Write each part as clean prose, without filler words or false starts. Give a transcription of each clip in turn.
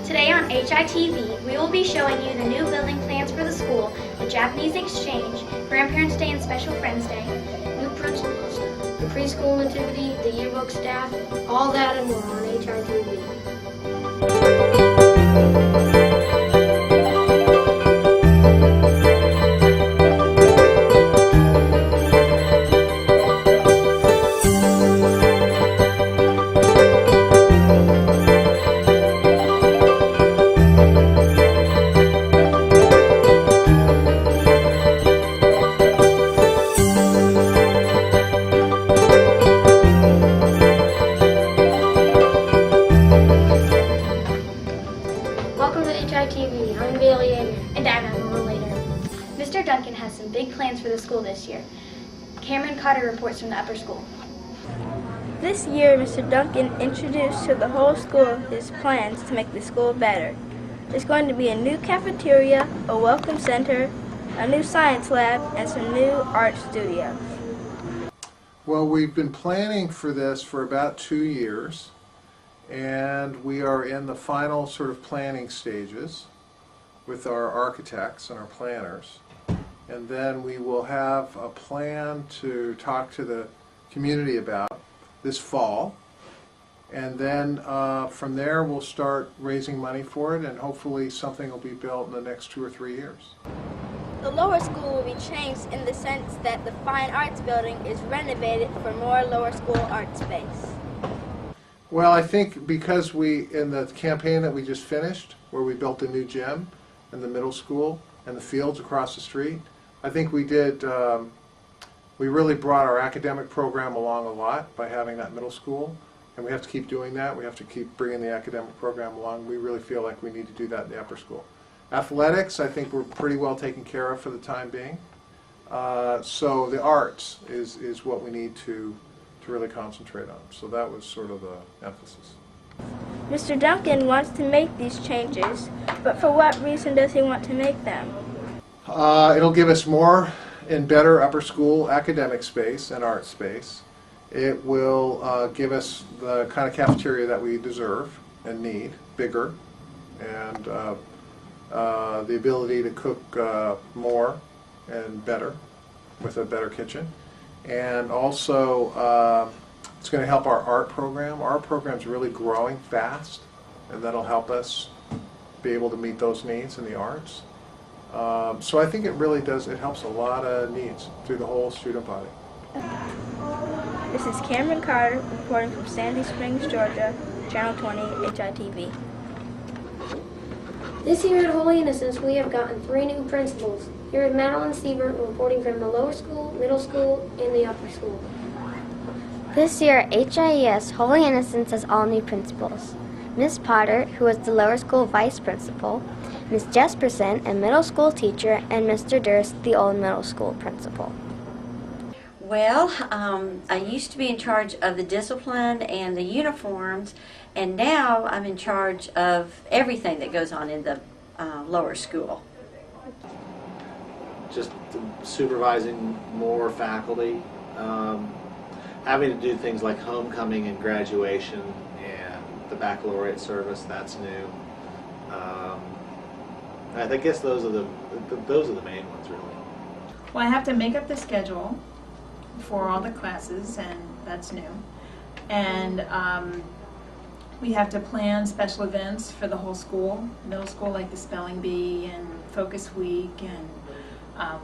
Today on HITV, we will be showing you the new building plans for the school, the Japanese exchange, Grandparents' Day and Special Friends Day, new principals, the preschool nativity, the yearbook staff, all that and more on HITV. Welcome to HITV. I'm Bailey and I'm Emma later. Mr. Duncan has some big plans for the school this year. Cameron Carter reports from the upper school. This year, Mr. Duncan introduced to the whole school his plans to make the school better. There's going to be a new cafeteria, a welcome center, a new science lab, and some new art studios. Well, we've been planning for this for about 2 years, and we are in the final sort of planning stages with our architects and our planners. And then we will have a plan to talk to the community about this fall. And then from there we'll start raising money for it, and hopefully something will be built in the next 2 or 3 years. The lower school will be changed in the sense that the Fine Arts building is renovated for more lower school art space. Well, I think because in the campaign that we just finished, where we built a new gym in the middle school and the fields across the street, I think we really brought our academic program along a lot by having that middle school, and we have to keep doing that. We have to keep bringing the academic program along. We really feel like we need to do that in the upper school. Athletics, I think we're pretty well taken care of for the time being. So the arts is what we need to really concentrate on. So that was sort of the emphasis. Mr. Duncan wants to make these changes, but for what reason does he want to make them? It'll give us more and better upper school academic space and art space. It will give us the kind of cafeteria that we deserve and need, bigger, and the ability to cook more and better with a better kitchen. And also it's going to help our art program. Our program's really growing fast, and that'll help us be able to meet those needs in the arts. So I think it really does, it helps a lot of needs through the whole student body. This is Cameron Carter reporting from Sandy Springs, Georgia, Channel 20, HITV. This year at Holy Innocents, we have gotten 3 new principals. Here is Madeline Siebert reporting from the lower school, middle school, and the upper school. This year at HIES, Holy Innocents has all new principals. Miss Potter, who was the lower school vice principal, Miss Jesperson, a middle school teacher, and Mr. Durst, the old middle school principal. Well, I used to be in charge of the discipline and the uniforms, and now I'm in charge of everything that goes on in the lower school. Just supervising more faculty, having to do things like homecoming and graduation and the baccalaureate service, that's new. I guess those are the main ones, really. Well, I have to make up the schedule for all the classes, and that's new. And we have to plan special events for the whole school, middle school, like the spelling bee and focus week, and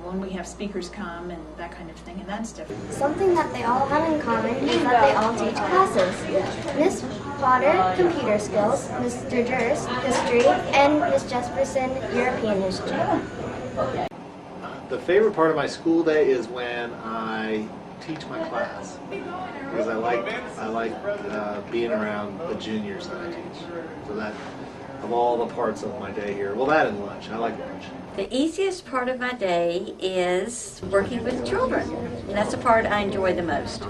when we have speakers come and that kind of thing, and that's different. Something that they all have in common is that they all teach classes. Miss Potter, computer skills, Mr. Durst, history, and Miss Jesperson, European history. The favorite part of my school day is when I teach my class, because I like being around the juniors that I teach. So that, of all the parts of my day here, well, that and lunch. I like lunch. The easiest part of my day is working with children, and that's the part I enjoy the most.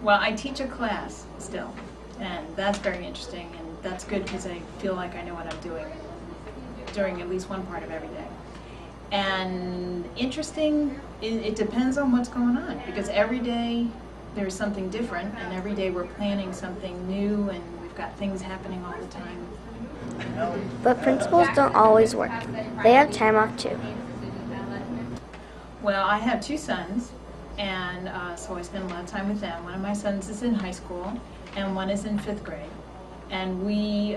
Well, I teach a class still, and that's very interesting, and that's good because I feel like I know what I'm doing during at least one part of every day. And interesting, it depends on what's going on, because every day there's something different, and every day we're planning something new, and we've got things happening all the time. But principals don't always work. They have time off too. Well, I have 2 sons, and so I spend a lot of time with them. One of my sons is in high school, and one is in 5th grade. And we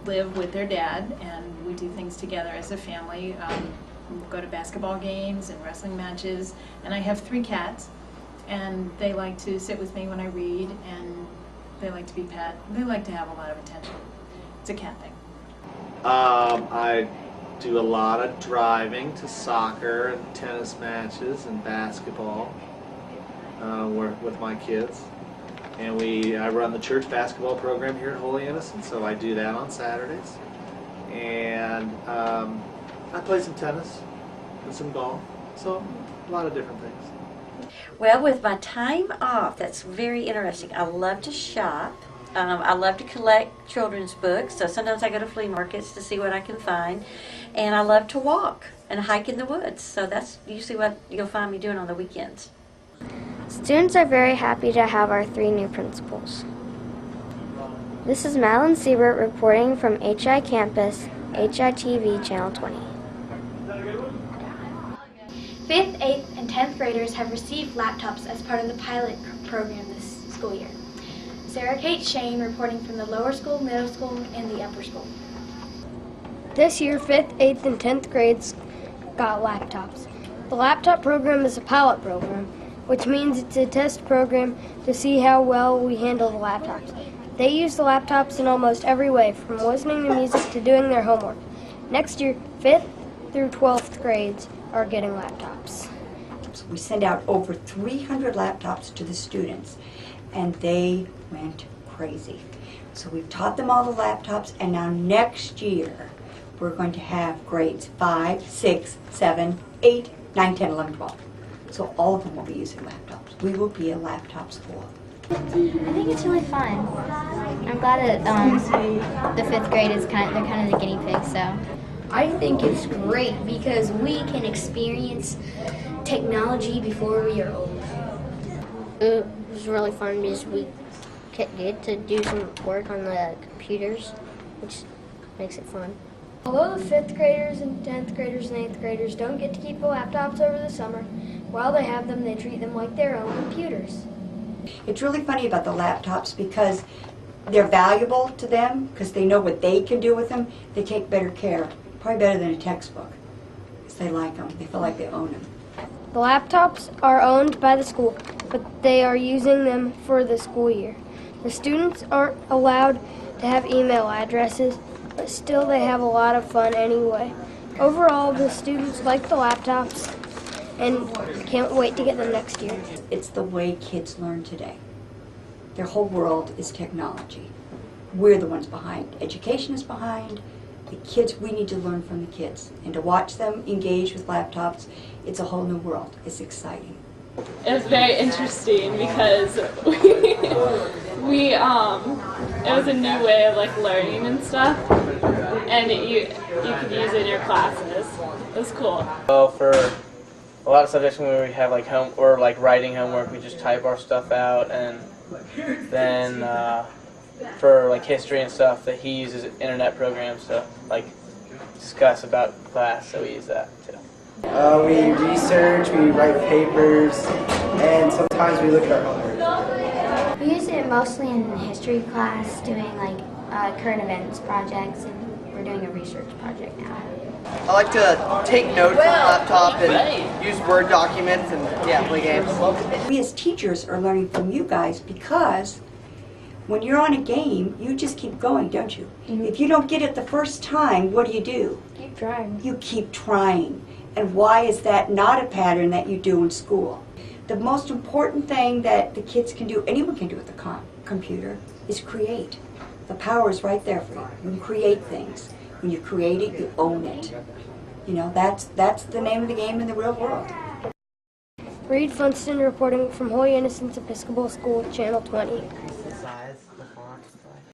live with their dad, and we do things together as a family. We go to basketball games and wrestling matches, and I have 3 cats, and they like to sit with me when I read, and they like to be pet. They like to have a lot of attention. It's a cat thing. I do a lot of driving to soccer and tennis matches and basketball with my kids. And I run the church basketball program here at Holy Innocents, so I do that on Saturdays. And I play some tennis and some golf, so a lot of different things. Well, with my time off, that's very interesting. I love to shop. I love to collect children's books, so sometimes I go to flea markets to see what I can find. And I love to walk and hike in the woods, so that's usually what you'll find me doing on the weekends. Students are very happy to have our 3 new principals. This is Madeline Siebert reporting from HI Campus, HITV Channel 20. 5th, 8th, and 10th graders have received laptops as part of the pilot program this school year. Sarah Kate Shane reporting from the lower school, middle school, and the upper school. This year, 5th, 8th, and 10th grades got laptops. The laptop program is a pilot program, which means it's a test program to see how well we handle the laptops. They use the laptops in almost every way, from listening to music to doing their homework. Next year, 5th through 12th grades are getting laptops. We sent out over 300 laptops to the students, and they went crazy. So we've taught them all the laptops, and now next year we're going to have grades 5, 6, 7, 8, 9, 10, 11, 12. So all of them will be using laptops. We will be a laptop school. I think it's really fun. I'm glad that the 5th grade is they're kind of the guinea pigs, so. I think it's great because we can experience technology before we are old. It was really fun because we get to do some work on the computers, which makes it fun. Although the 5th graders and 10th graders and 8th graders don't get to keep the laptops over the summer, while they have them, they treat them like their own computers. It's really funny about the laptops because they're valuable to them because they know what they can do with them. They take better care, probably better than a textbook, because they like them. They feel like they own them. The laptops are owned by the school, but they are using them for the school year. The students aren't allowed to have email addresses, but still they have a lot of fun anyway. Overall, the students like the laptops and can't wait to get them next year. It's the way kids learn today. Their whole world is technology. We're the ones behind. Education is behind. The kids, we need to learn from the kids. And to watch them engage with laptops, it's a whole new world. It's exciting. It was very interesting because it was a new way of learning and stuff, and you could use it in your classes. It was cool. Well, for a lot of subjects when we have home or writing homework, we just type our stuff out, and then for history and stuff, that he uses internet programs to discuss about class, so we use that too. We research, we write papers, and sometimes we look at our homework. We use it mostly in history class, doing current events projects, and we're doing a research project now. I like to take notes on the laptop and use Word documents and play games. We as teachers are learning from you guys because when you're on a game, you just keep going, don't you? Mm-hmm. If you don't get it the first time, what do? Keep trying. You keep trying. And why is that not a pattern that you do in school? The most important thing that the kids can do, anyone can do with the computer, is create. The power is right there for you. You can create things. When you create it, you own it. You know, that's the name of the game in the real world. Reed Funston reporting from Holy Innocents Episcopal School, Channel 20.